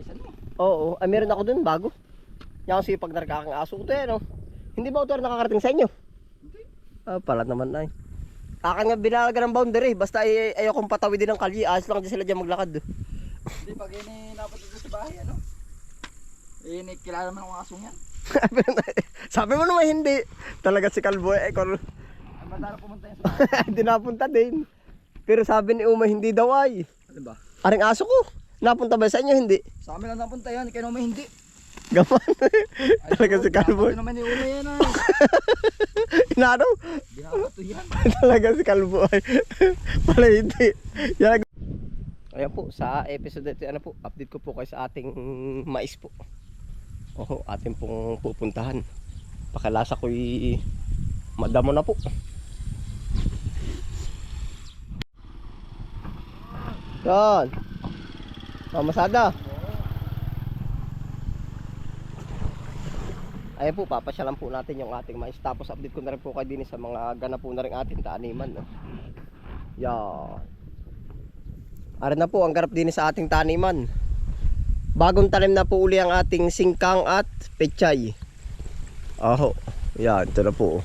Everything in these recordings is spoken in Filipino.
Ayusan mo. Oo, ay meron ako dun bago. Yan kasi pag narkaking aso ko no. Hindi ba ito nakakarating sa inyo? Hindi. Ah, pala naman ay. Akin nga binalaga ng boundary, basta ayokong patawidin ng kalye, ayos lang dyan sila dyan maglakad. Hindi, pag yun napunta sa bahay, ano? Kilala naman ang asong yan. Sabi mo naman hindi. Talaga si Kalbo eh. Ang madala pumunta yan sa bahay. Hindi napunta din. Pero sabi ni Uma hindi daw ay. Ano ba? Aring aso ko. Napunta ba sa inyo? Hindi. Sa amin lang napunta yan, kaya naman hindi. Gaman. Talaga si Kalbo. Ay, naman ni Uma yan ay. Inano? Binabato yan. Talaga si Kalbo ay. Pala hindi. Yan. Ayan po, sa episode ito, ano po, update ko po kayo sa ating mais po. Oo, ating pong pupuntahan. Pakalasa ko'y madamo na po. Yan. Mamasada. Ayan po, papasyalan po natin yung ating mais. Tapos update ko na rin po kayo din sa mga ganap po na rin ating taaniman. No? Yan. Ara na po ang ganap din sa ating taniman. Bagong tanim na po uli ang ating singkang at pechay. Aho. Yan, ito na po.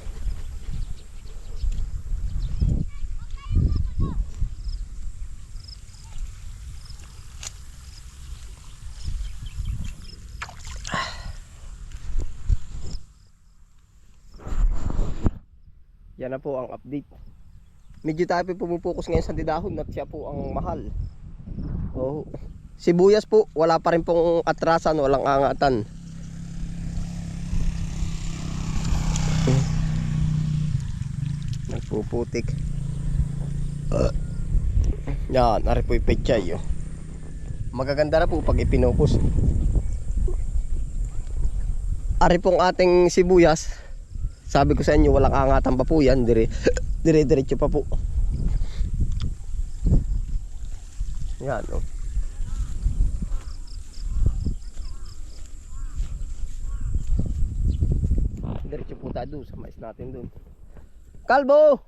Yan na po ang update. Medyo tayo pumupokus ngayon sa didahon at siya po ang mahal. Oh. Sibuyas po, wala pa rin pong atrasan, walang angatan. Nagpuputik. Yan, nari po yung pechay. Oh. Magaganda na po pag ipinupos. Ari pong ating sibuyas. Sabi ko sa inyo, walang angatan pa po yan. Dire-diretso pa po. Yan, oh. Diretso po tayo doon sa mais natin doon. Kalbo!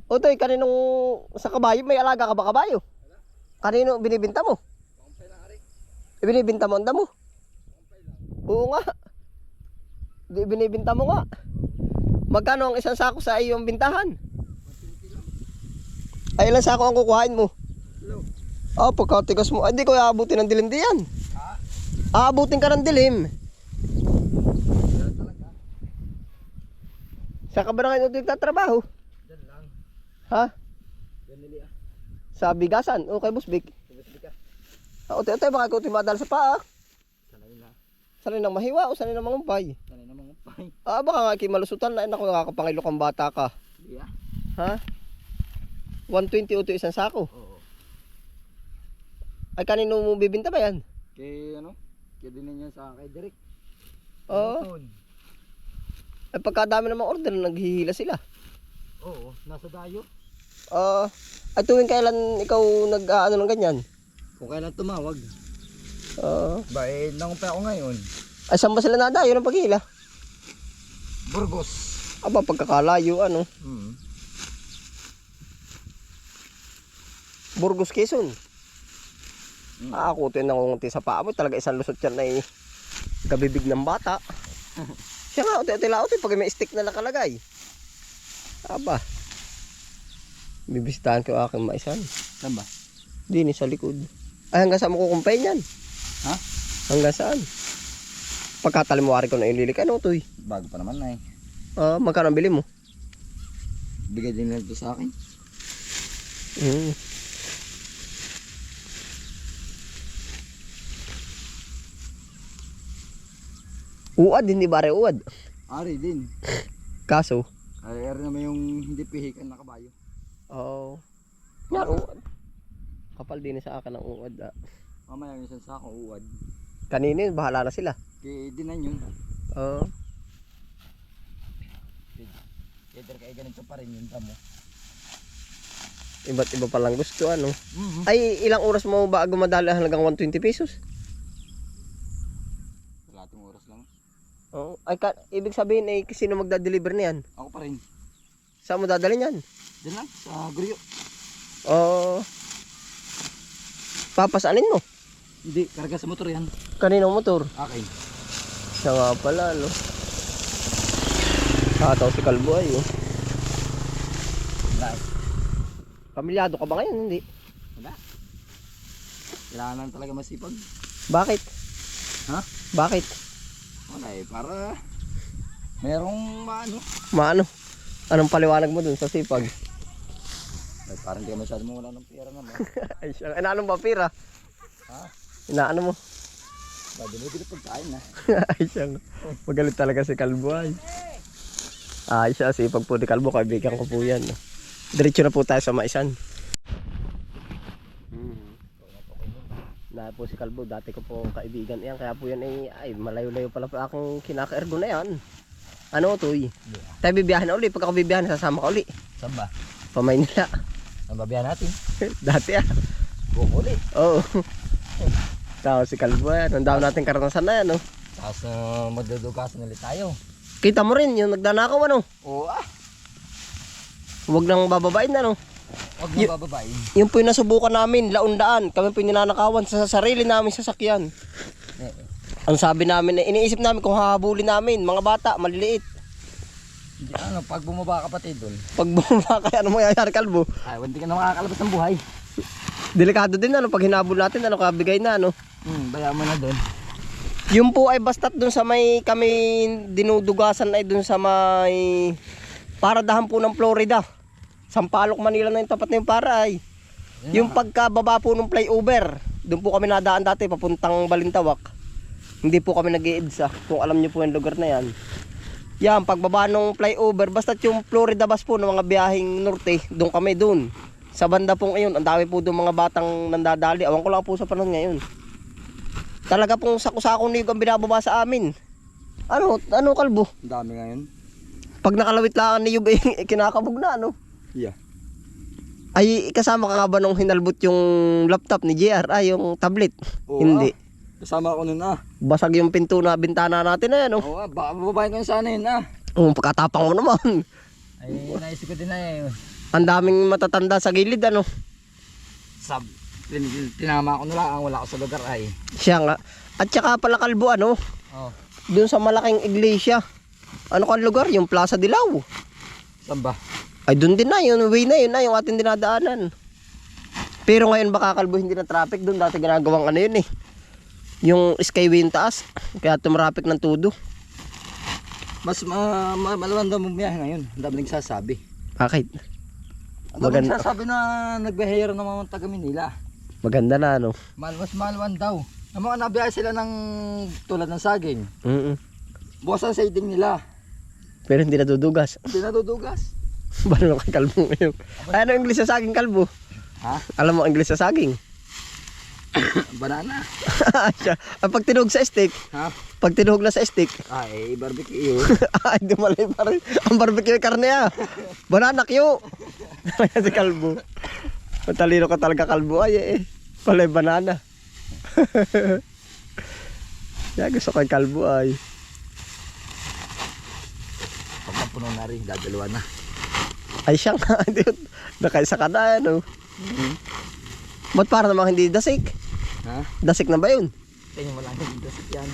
Otoy, kaninong sa kabayo, may alaga ka ba kabayo? Kanino binibinta mo? Binibinta mo ang damo? Oo nga. Binibinta mo nga. Magkano ang isang sako sa iyong bintahan? Ay, ilang sako ang kukuhain mo? Oh, pagkatigas mo. Ay, di ko aabutin ng dilim diyan. Aabutin ka ng dilim. Saan ka ba na kayo nagtatrabaho? Diyan lang. Ha? Diyan nili ah. Sa bigasan? O kay Busbik? Ote-ote, baka ikaw timadal sa paa. Sanay na. Sanay nang mahiwa o sanay nang mangumpay? Sanay na mga pay. Baka nga kimalusutan na. Naku, nakakapangilo kang bata ka. Hindi ah. Ha? 120 o isang sako? Oo. Ay, kanino mo bibinta ba yan? Kay ano? Kaya din niya sa kay Derek. Oo. Ay, pagkadami namang order, naghihila sila. Oo, nasa dayo. Ay, tuwing kailan ikaw nag-ano ng ganyan? Kung kailan tumawag. Ba, Nangumpay ako ngayon. ay, saan ba sila nadayo ng paghila? Burgos. Aba, pagkakalayo, ano? Burgos, Quezon. Ako, ito yung nangungunti sa paa mo. Talaga isang lusot yan na kabibig ng bata. Siya nga, uti-uti pag may stick na nakalagay. Aba. Bibisitahan ko aking maisan. Saan ba? Dini sa likod. Ay, hanggang saan mo kukumpay niyan? Ha? Hanggang saan? Pagkatalimuari ko na ililik, ano ito eh? Bago pa naman na eh. Magkano ang bili mo? Bigay din nila ito sa akin. Uwad, hindi ba rin uwad? Ari din. Kaso? Ari naman yung hindi pihikan na kabayo. Oo. Yan, uwad. Kapal din sa akin ang uwad. Mamaya yung isang sako uwad. Kanina, bahala na sila. Kaya dinan yun. Oo. Kaya kaya ganito pa rin yung damo. Iba't iba palang gusto, ano? Ay, ilang oras mo ba gumadala hanggang 120 pesos? Kalating oras lang. Oo. Ay, ibig sabihin ay sino magda-deliver niyan? Ako pa rin. Saan mo dadalhin yan? Diyan lang, sa Guryo. Oo. Papasanin mo? Hindi, karga sa motor yan. Kaninong motor? Akin. Siya nga pala, no? Tataw si Kalbo ay, oh. Wala. Pamilyado ka ba ngayon? Hindi. Wala. Kailangan talaga masipag. Bakit? Ha? Bakit? Wala eh, para merong maano. Maano? Anong paliwanag mo dun sa sipag? Ay, parang di ka masyado mo wala ng pera naman. Ay siya, inaano ba pira? Ha? Inaano mo? Ba, dinibili pagkain na. Ay siya, magalit talaga si Kalbo ay. Ay siya, sipag po ni Kalbo, kaibigan ko po yan. Diretso na po tayo sa Maisan. Na po si Kalbo, dati ko po kaibigan yan, kaya po yan ay malayo-layo pala po akong kinaka-ergo na yan. Ano to eh? Tayo bibiyahin na uli, pagka bibiyahin sasama ka uli. Saan ba? Pa Maynila. Ang babiyahan natin. Dati ah. Buko ulit. Oo. Tao si Kalbo yan, ang dami natin karanasan na yan, no? Tapos magdudugasan ulit tayo. Kita mo rin yung nagdanakaw, ano? Oo ah. Huwag nang bababain na, no? Huwag na bababain. Yung po yung nasubukan namin, laundaan. Kami po yung ninanakawan sa sarili namin sasakyan. Ang sabi namin, iniisip namin kung hahabulin namin, mga bata, maliliit. Hindi, ano, pag bumaba ka pati doon. Pag bumaba kaya, ano mangyayari, Kalbo? Ay, hindi ka na makakalabas ng buhay. Delikado din, ano? Pag hinabol natin, ano, kabigay na, ano? Bayaan mo na doon. Yung po ay basta't dun sa may kami dinudugasan ay dun sa may paradahan po ng Florida. Sampaloc, Manila na yung tapat na yung para ay. Yung pagkababa po ng flyover, doon po kami nadaan dati papuntang Balintawak. Hindi po kami nag-iidsa, kung alam niyo po yung lugar na yan. Yan, pagbaba ng flyover, basta't yung Florida bus po ng mga biyaheng norte, doon kami doon. Sa banda po ngayon, ang dami po doon mga batang nandadali. Awan ko lang po sa panahon ngayon. Talaga pong sako-sakong niyog ang binababa sa amin. Ano, Kalbo? Ang dami ngayon. Pag nakalawit lang ang niyog ay kinakabog na, ano? Yeah. Ay, kasama ka nga ba nung hinalbot yung laptop ni JR? Ay, yung tablet? Oo, Hindi. Kasama ako nun ah. Basag yung pinto na bintana natin na yan, oh. Oo ah, baka bababain ko sana yun ah. Pagkatapang mo naman. Ay, naisip ko din na eh. Ang daming matatanda sa gilid, ano? Tinama ko na lang, wala ako sa lugar ay. Siya nga. At saka pala, Kalbo, ano? Oh. Doon sa malaking iglesia. Ano kang lugar? Yung Plaza Dilaw. Saan ba? Ay, doon din na. Yung way na yun na, yung ating dinadaanan. Pero ngayon baka, Kalbo, hindi na traffic doon. Dati ginagawang ano yun eh. Yung skyway yung taas. Kaya tumarapik ng tudo. Mas malawan daw bumiyahe ngayon. Ang dami nagsasabi. Bakit? Ang dami nagsasabi na nagbihero ng mga taga Manila. Maganda na, ano? Mas malawan daw. Ang mga nabiyahe sila ng tulad ng saging. Bukas ang siding nila. Pero hindi natudugas. Hindi natudugas. Balo kay Kalbo ngayon. Ay, ano English sa saging, Kalbo? Ha? Alam mo English sa saging? Banana. Pag tinuhog sa stick. Ha? Pag tinuhog na sa stick. Ay, barbecue yun. Ay, dumalay pa rin. Ang barbecue karne ah. Banana Q. Si Kalbo. Matalino ka talaga, Kalbo. Ay palay banana. Yan, gusto kay Kalbo ay. Pag napuno na rin, dadalawa na. Ay siya nga. Nakaisa ka na, ano. Ba't para namang hindi dasik? Ha? Dasik na ba yun? Tingin mo lang yung dasik yan.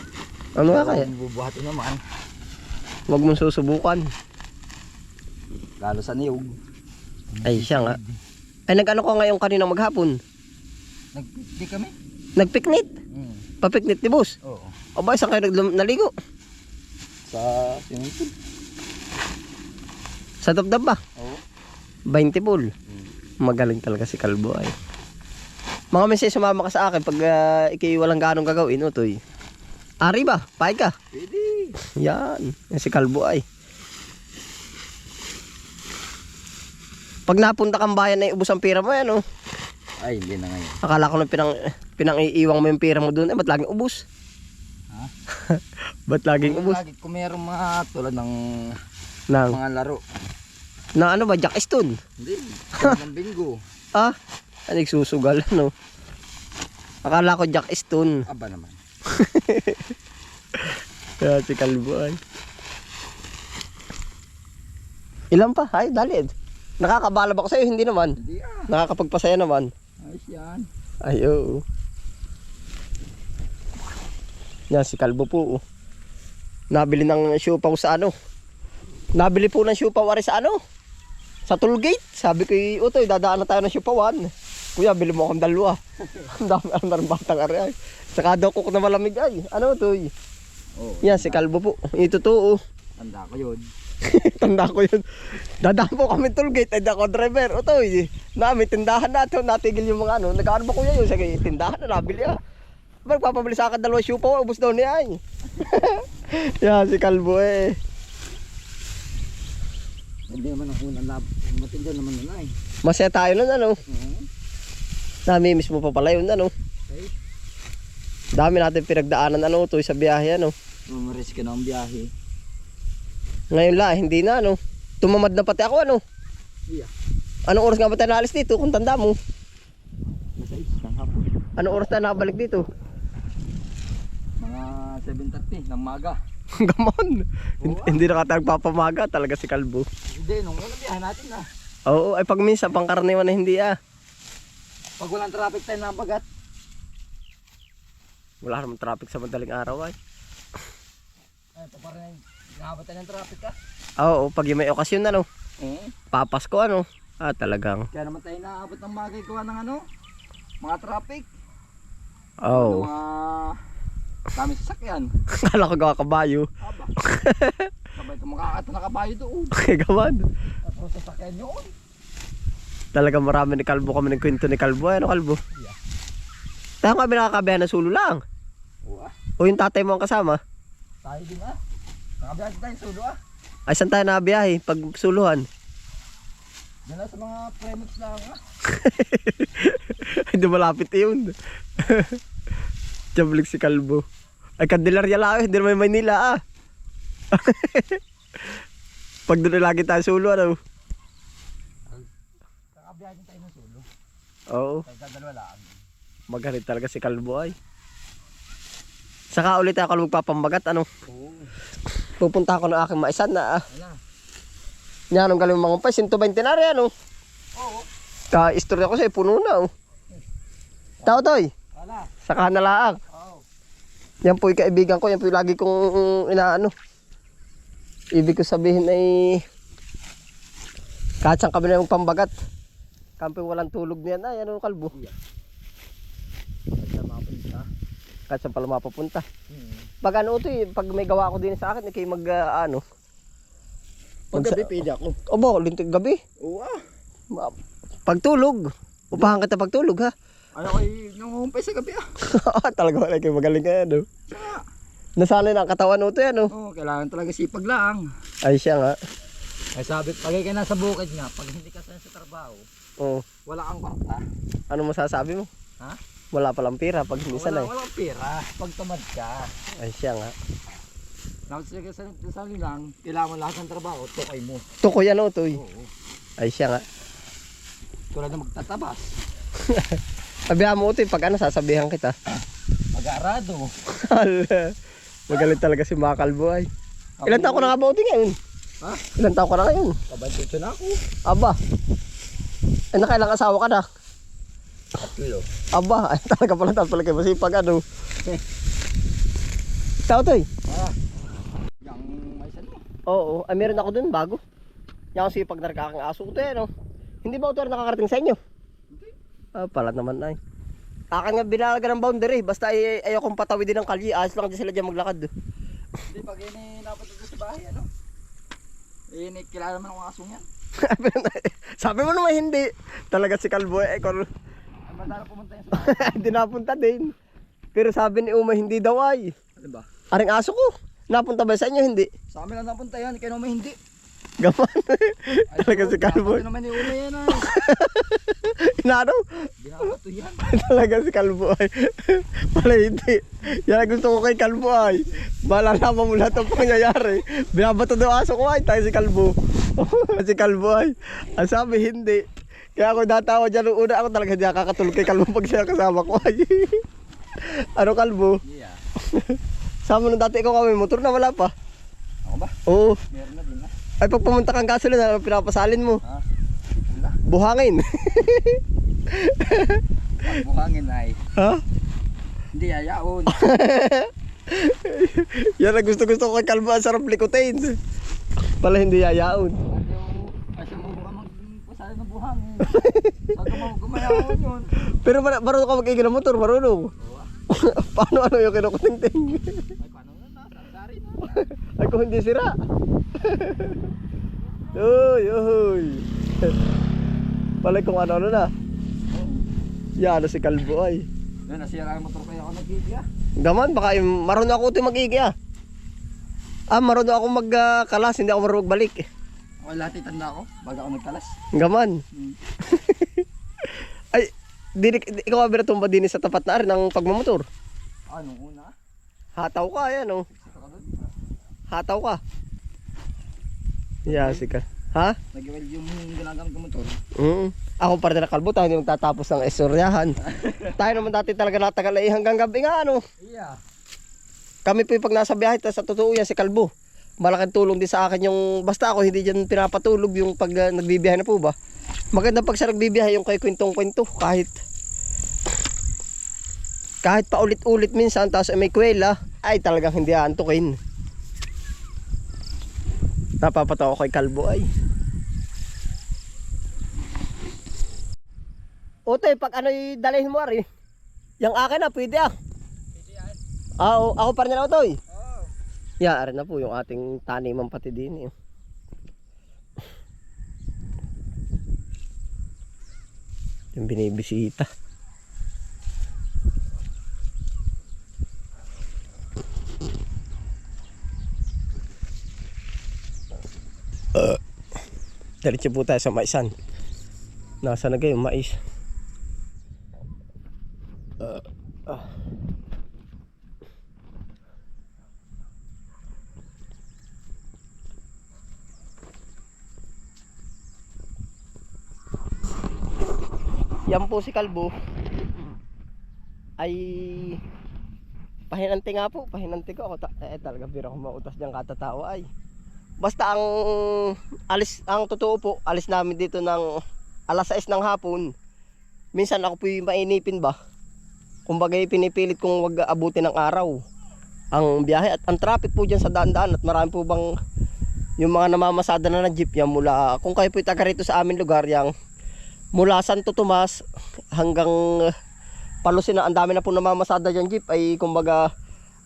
Ano nga kaya? Bubuhatin naman. Huwag mong susubukan. Lalo sa niyog. Ay siya nga. Ay nag-ano ko ngayon kanina maghapon? Nagpiknik kami? Nagpiknit? Papiknit ni boss? Oo. O ba, saan kayo naligo? Sa swimming pool. Sa dabdab ba? Oo. 20 pool. Magaling talaga si Kalbo ay. Mga minsan sumama ka sa akin pag ikay walang ganong gagawin, Utoy. Ari ba? Pahay ka? Pwede. Yan. Yan si Kalbo ay. Pag napunta kang bayan ay ubos ang pira mo yan, oh. Ay, hindi na ngayon. Akala ko nang pinang-iiwang mo yung pira mo doon. Ba't laging ubos? Ha? Ba't laging ubos? Lagi kung mayroong mga tulad ng Nang, mga laro. na ano ba? Jack Stone? Hindi. Tulad ng bingo. Ah? Ano susugal, ano? Akala ko Jack Stone. Aba naman. Kaya si Kalbo ay. Ilan pa? Ay, dali. Nakakabala ba ko sa'yo? Hindi naman. Hindi ah. Nakakapagpasaya naman. Ayos yan. Ay, oo. Yan si Kalbo po. Oh. Nabili ng siopaw sa ano. Nabili po ng siopaw ari sa ano. Sa toll gate. Sabi ko, Utoy, dadaan na tayo ng siopawan. Kuya, bili mo akong dalawa. Ang dami ang batang ari ay. Saka daw cook na malamig ay. Ano Utoy? Oh, Yan si Kalbo po. Ito to. tanda ko yun. Tanda ko yun. Dadaan po kami toll gate. Ay ako driver. Utoy, namin tindahan natin. Natigil yung mga ano. Nagkaano ba kuya yun? Sige, tindahan na nabili ah. Magpapabili sa akin dalawang siopaw. Ubus daw niya ay. Yan si Kalbo eh. Hindi naman ang unang matindihan naman na eh. Masaya tayo nun ano. Namimiss mo pa pala yun ano. Okay. Dami natin pinagdaanan ano to sa biyahe ano. Mamaris ka na ang biyahe. Ngayon la, hindi na ano. Tumamad na pati ako ano. Iya. Anong oras nga ba tayo naalis dito kung tanda mo? Nasa isang hapon. Anong oras tayo nakabalik dito? Mga 7:30 ng maga. Gamon. Hindi na ka nagpapamaga talaga si Kalbo. Hindi, nung unang biyahe natin na. Oo, ay pag minsan pangkaraniwan na hindi ah. Pag walang traffic tayo ng bagat. Wala naman traffic sa madaling araw ay. Ay, pa rin nakabot tayo ng traffic ka. Oo, pag yung may okasyon ano. Eh. Papasko ano. Ah, talagang. Kaya naman tayo naabot ng bagay gawa ng ano. Mga traffic. Oo. Mga dami sasakyan. Kala ko gawa kabayo. Aba. Sabay ito makakata na kabayo doon. Gawan. Tapos sasakyan yun. Talagang marami ni Kalbo kami ng kwento ni Kalbo. Ano Kalbo? Yeah. Tayo kami nakakabihan ng sulo lang. Oo ah. O yung tatay mo ang kasama. Tayo din ah. Nakabiyahe tayo sulo ah. Ay saan tayo nakabiyahe pag suluhan? Diyan na sa mga premix lang ah. Hindi malapit yun. Jablik si Kalbo. Ay Candelaria lang, hindi naman Maynila ah. Pag doon lagi tayo sulo ano. Nakabiyahe din tayo ng sulo. Oo. Tayo dalawa lang. Magalit talaga si Kalbo ay. Saka ulit ako magpapambagat ano. Oo. Pupunta ako ng aking maisan na ah. Wala. Yan ang galing mga umpay, 120 na rin ano. Oo. Ka-istorya ko sa'yo, puno na oh. Tao toy, Wala. saka nalaang. Oo. Yan po yung kaibigan ko, yan po yung lagi kong inaano. Ibig ko sabihin ay kahit saan kami na yung pambagat. Kamping walang tulog niyan ay ano Kalbo. Yeah. Kahit saan mapunta. Kahit saan pala mapapunta. Hmm. Pag ano ito pag may gawa ko din sa akin, kayo mag ano. Pag gabi pwede ako. Obo, lintig gabi. Oo ah. Pagtulog. Upahan kita pagtulog ha. Ano kayo nangumpay sa gabi ah. Talaga wala kayo magaling kaya ano. Siya. Nasanay na ang katawan ito yan oh. Oo, kailangan talaga sipag lang. Ay siya nga. Ay sabi, pag ka nasa bukid nga, pag hindi ka sa trabaho, Oh. wala kang kwarta. Ano masasabi mo? Ha? Wala palang pira pag hindi sanay. Walang pera. Pag tamad ka, Ay siya nga. sa lang, kailangan mo lahat ng trabaho, tukay mo. Tukoy ano to eh. Oo. Ay siya nga. Tulad na magtatabas. Sabihan mo ito pag ano sasabihan kita. Mag-aarado. Hala. Magaling talaga si mga Kalbo ay. Ilan taon ko na nga ba uti ngayon? Ha? Ilan taon ko na ngayon? Kabantito na ako. Aba. Ay nakailang asawa ka na? Tatlo. Aba. Ay talaga pala pala kayo masipag ano. Tao to eh. Ah. Yang may salo. Oo. Ay meron ako dun bago. Yung sipag na nagkakang aso ko to eh no. Hindi ba ito nakakarating sa inyo? Hindi. Ah pala naman ay. Akin nga binalaga ng boundary, basta ay ayokong patawidin ng kalye, ayos lang din sila dyan maglakad. Hindi, pag yun napunta doon sa bahay, ano? Kilala naman ang asong yan. Sabi mo naman hindi. Talaga si Kalbo eh. Ay, madala pumunta yan sa bahay. Hindi napunta din. Pero sabi ni Uma hindi daw ay. Ano ba? Aring aso ko. Napunta ba sa inyo? Hindi. Sa amin lang napunta yan, kaya naman hindi. Gaman. Talaga si Kalbo. Dapat naman ni Una yan ay. Inano? Binabato yan. Talaga si Kalbo ay. Wala hindi. Yan ang gusto ko kay Kalbo ay. Malalaman mo lahat ang pangyayari. Binabato daw aso ko ay. Tayo si Kalbo. Si Kalbo ay. Ang sabi hindi. Kaya ako natawa dyan nung una. Ako talaga hindi nakakatulog kay Kalbo pag siya kasama ko ay. Ano Kalbo? Yeah. Sama nung dati ikaw kami motor na wala pa. Ako ba? Oo. Meron na din na. Ay pag pumunta kang gasolina, ano pinapasalin mo? Ha? Wala. Buhangin. Pag buhangin ay. Ha? Hindi ayaon. Yan ang gusto-gusto ko kay kalbo, ang sarap likutin. Pala hindi yayaon. Kasi mo ka magpasaya ng buhangin. Sabi mo, gumayawon yun. Pero marunong ka mag-igil ng motor, marunong. Paano ano yung kinukuting-ting? Ay, paano na? Sari na. Ay kung hindi sira. Uy, uy. Palay kung ano na. Yan si kalbo ay. Yan, nasira ang motor kaya ako nag-igya. Gaman, baka marunong ako ito mag-igya. Marunong ako magkalas, hindi ako marunong magbalik. Ako lahat itanda ako, baga ako nagkalas. Gaman. Ay, ikaw ba tumba din sa tapat na rin ng pagmamotor? Nung una? Hataw ka, yan oh. Saka doon. Hataw ka. Yasi ka. Ha? Nag-weld yung ginagamit ng motor. Ako para na kalbo, tayo hindi magtatapos ng istoryahan. Tayo naman dati talaga natagal ay hanggang gabi nga ano. Iya. Kami po yung pag nasa biyahe, sa totoo yan si kalbo. Malaking tulong din sa akin yung, basta ako hindi dyan pinapatulog yung pag nagbibiyahe na po ba. Maganda pag siya nagbibiyahe yung kay kwentong-kwento kahit paulit-ulit minsan tapos may kwela ay talagang hindi aantukin. Napapatawa ko kay kalbo ay. Otoy, pag ano'y dalhin mo ari, yung akin na pwede ah. Pwede yan. Ako pa rin na Otoy. Oo. Yeah, ari na po yung ating taniman pati din eh. Yung binibisita. Diretso po tayo sa maisan. Nasa na yung mais? Yan po si kalbo ay pahinanti nga po, pahinanti ko ako talaga biro ko mautas diyang katatawa ay. Basta ang totoo po, alis namin dito ng alas 6 ng hapon. Minsan ako po yung mainipin ba. Kumbaga pinipilit kong wag abutin ng araw ang biyahe at ang traffic po dyan sa daan-daan at marami po bang yung mga namamasada na ng jeep yan mula, kung kayo po taga rito sa aming lugar yang mula Santo Tomas hanggang Palusin na ang dami na po namamasada dyan jeep ay kumbaga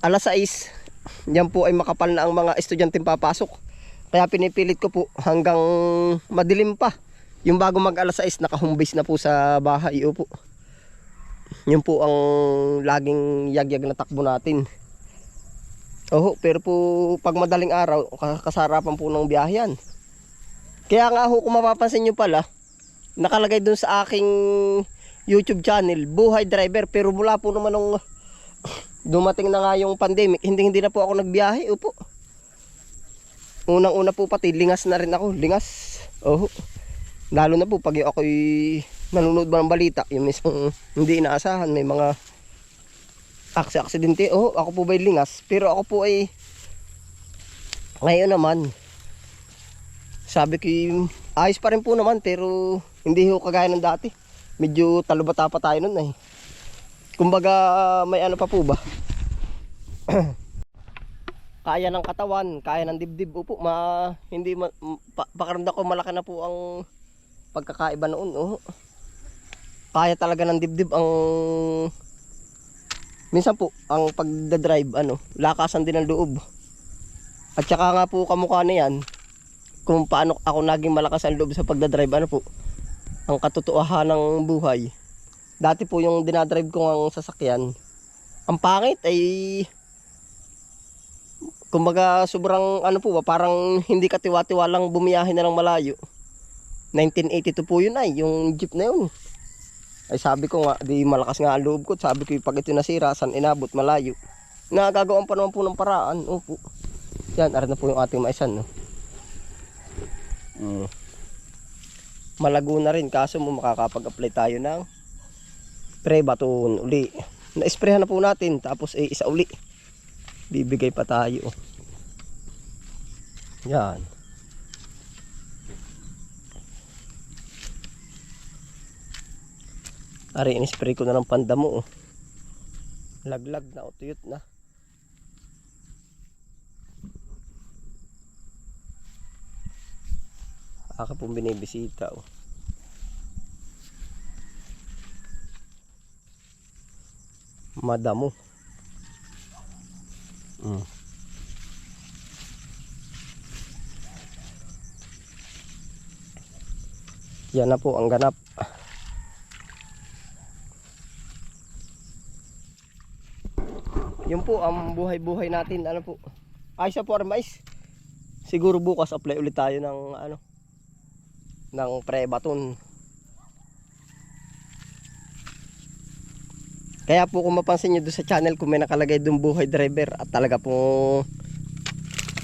alas 6 yan po ay makapal na ang mga estudyanteng papasok. Kaya pinipilit ko po hanggang madilim pa. Yung bago mag alas 6 naka-home base na po sa bahay. Opo. Yun po ang laging yagyag na takbo natin. Oho, pero po pag madaling araw kasarapan po ng biyahe yan. Kaya nga ho kung mapapansin nyo pala nakalagay dun sa aking YouTube channel, Buhay Driver, pero mula po naman nung dumating na nga yung pandemic, hindi na po ako nagbiyahe. Opo. Unang-una po pati, lingas na rin ako. Lingas. Oh. Lalo na po pag ako'y nanonood ba ng balita, yung mismong hindi inaasahan, may mga aksidente. Oh, ako po ba'y lingas? Pero ako po ay ngayon naman, sabi ko, ayos pa rin po naman, pero hindi ho kagaya ng dati. Medyo talubata pa tayo nun eh. Kumbaga may ano pa po ba? Kaya ng katawan, kaya ng dibdib. Upo, hindi pakaramdam ko malaki na po ang pagkakaiba noon. Oh. Kaya talaga ng dibdib ang minsan po ang pagdadrive lakasan din ng loob. At saka nga po kamukha na yan kung paano ako naging malakas ang loob sa pagdadrive po. Ang katotohanan ng buhay. Dati po yung dinadrive ko ang sasakyan, ang pangit ay kumbaga sobrang po ba, parang hindi katiwa-tiwalang bumiyahe na lang malayo. 1982 po yun ay, yung jeep na yun. Ay sabi ko nga, di malakas nga ang loob ko. Sabi ko pag ito nasira, saan inabot malayo. Nagagawan pa naman po ng paraan. Opo. Yan, arin na po yung ating maisan. No? Malago na rin, kaso mo makakapag-apply tayo ng pre-baton uli. Na-sprayhan na po natin, tapos isa uli. Bibigay pa tayo. Yan. Ari, in-spray ko na ng pandamo. Laglag na, utuyot na. Aka pong binibisita. Oh. Madamo. Yan na po ang ganap. Yun po ang buhay-buhay natin. Ano po? Ay siya po mais. Siguro bukas apply ulit tayo ng ano, ng pre-baton. Kaya po kung mapansin nyo doon sa channel ko may nakalagay doon buhay driver at talaga pong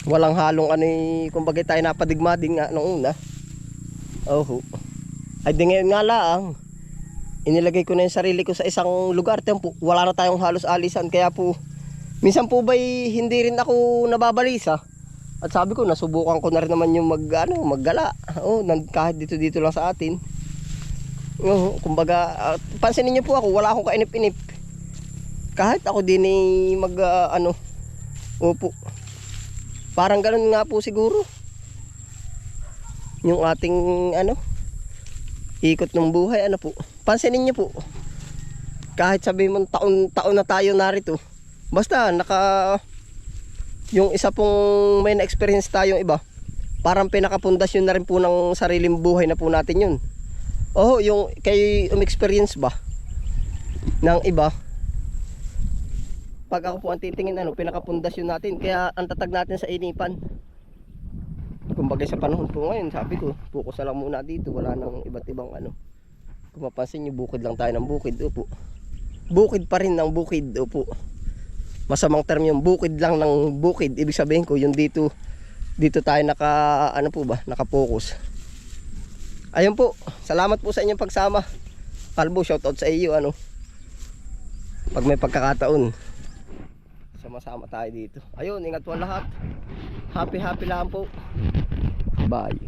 walang halong ano kumbaga tayo napadigma din nga noong una. Oh. Ay di ngayon nga lang. Inilagay ko na yung sarili ko sa isang lugar. Po, wala na tayong halos alisan. Kaya po minsan po ba'y hindi rin ako nababalisa. At sabi ko nasubukan ko na rin naman yung maggala. Oh, kahit dito lang sa atin. Kumbaga pansinin niyo po ako, wala akong kainip-inip. Kahit ako din ay opo. Parang ganoon nga po siguro. Yung ating ikot ng buhay po. Pansinin niyo po. Kahit sabihin mo taon na tayo narito. Basta yung isa pong may na-experience tayong iba. Parang pinakapundasyon na rin po ng sariling buhay na po natin yun. Oh, yung kayo experience ba ng iba? Pag ako po ang titingin pinakapundasyon natin, kaya ang tatag natin sa inipan. Kumbaga sa panahon po ngayon, sabi ko, focus na lang muna dito, wala nang iba't ibang Kung mapansin niyo, bukid lang tayo ng bukid, opo. Bukid pa rin ng bukid, opo. Masamang term yung bukid lang ng bukid, ibig sabihin ko yung dito tayo naka-focus. Ayun po, salamat po sa inyong pagsama. Kalbo, shoutout sa iyo pag may pagkakataon. Sama-sama tayo dito. Ayun, ingat po lahat. Happy lang po. Bye.